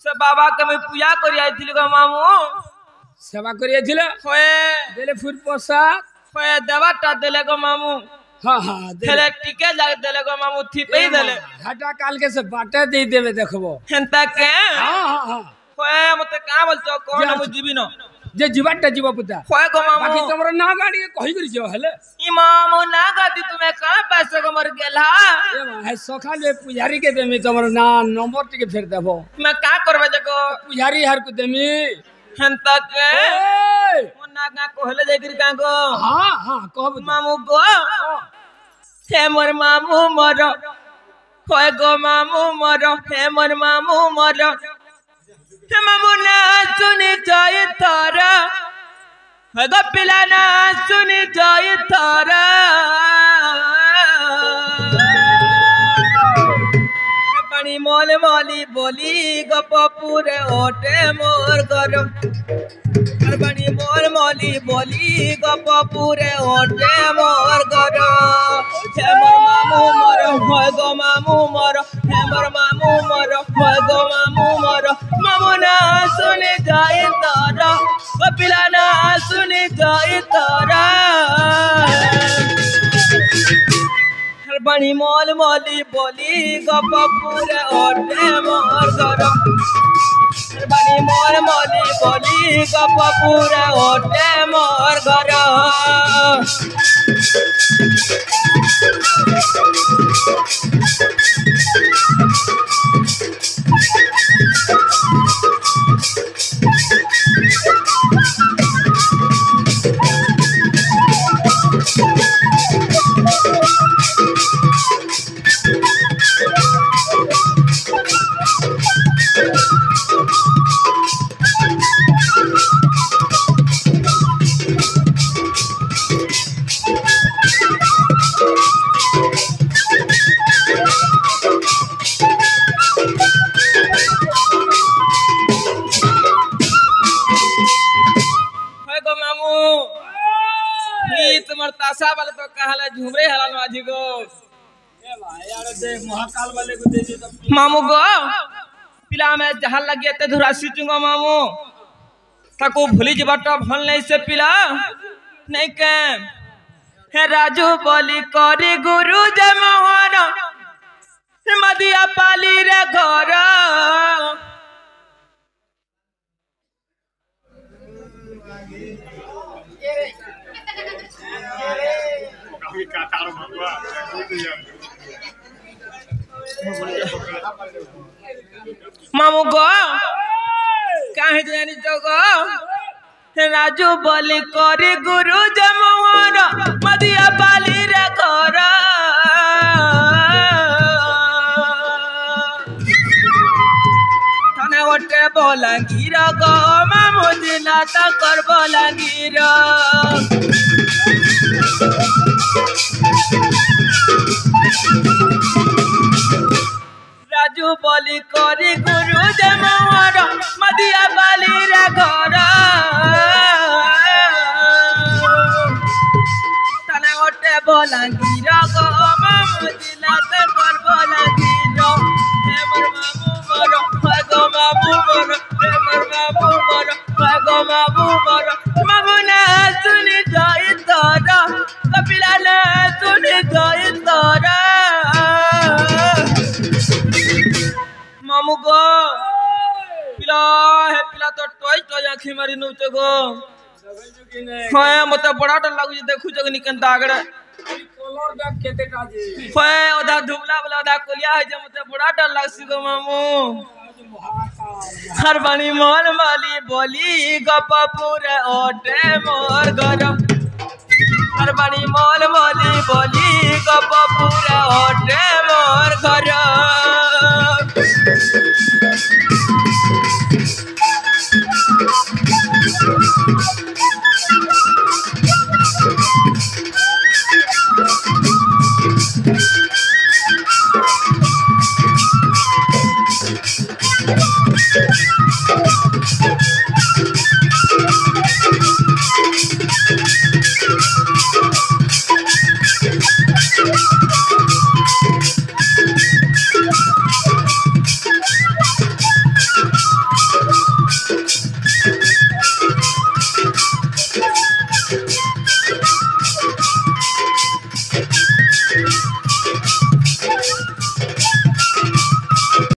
से बाबा के मैं पूजा करी आइथिल गो मामू सेवा करिए छिले होए देले फुल प्रसाद होए देवाटा देले गो मामू हां हां देले टिके लाग देले गो मामू थी पे देले हटा काल के से बाटे दे देबे देखबो हेंता के हां हां हां होए मते का बोलतो कोन हम जीवी न जे जीवाटा जीव पुता होए गो मामू बाकी तमरो ना गाड़ी कहि करी जो हले ई मामू ना गाती तुम्हें का पैसे को मर गेला ए है सखाले पुजारी के देमी तमरो ना नंबर टिके फेर देबो मैं का करबे जको पुजारी हर को देमी हेंता के मोना का कहले जागिर का गो हां हां कहब मामू गो हे मोर मामू मर होए गो मामू मर हे मोर मामू मर हे मामू ना सुनी जाय तारा हे गो पिला ना सुनी जाय तारा पानी मोल मोली बोली गपपुर ओटे मोर घर पानी मोल मोली बोली गपपुर ओटे मोर घर हे मोर मामू मर होय गो मामू मर हे मोर मामू मर होय गो मामू मर मामू ना सुने जाए तारा कपिला ना सुने जाए तारा बनी मोल मोली बोली गपपुर ओटे मोर घर बनी मोल मोली बोली गपपुर ओटे मोर घर तासा वाले तो कहला झुमरे हलाल माझी गो ए भाई यार दे महाकाल वाले को दे दे मामू गो पिला में जहां लगे ते धुरा सीचूंगा मामू ताको भूली जबटा भल नहीं से पिला नहीं के हे राजू बोली करे गुरु जमोहन मदिया पाली रे घर मामू गो काहे जानी जगो राजू बोली करे गुरु जमोहन मदिया पाली रे घर थाने ओटे बोलांगीर गो मामू जिला तकर बोलांगीर राजू बोली करे गुरु जमोहन मदिया पाली रे घर थाने ओटे बोलांगीर गो मामू जिला तकर बोलांगीर हे मोर मामू मर होय गो मामू मर हे मोर मामू मर होय गो मामू मर मामू ना सुनी जाय तारा कपिला ना सुनी जाय तारा मामू गो पिला तो टोय टोय आंखी मारी नउते गो होय मते बड़ा डर लागु जे देखु जगनी केन दागड़े कलर देख केते काजे होय ओदा धुबला वाला ओदा कोलिया है जे मते बड़ा डर लागसी गो मामू हर बनी मोल माली बोली गपपुर ओटे मोर घर हर बनी मोल मोली बोली गपपुर ओटे मोर घर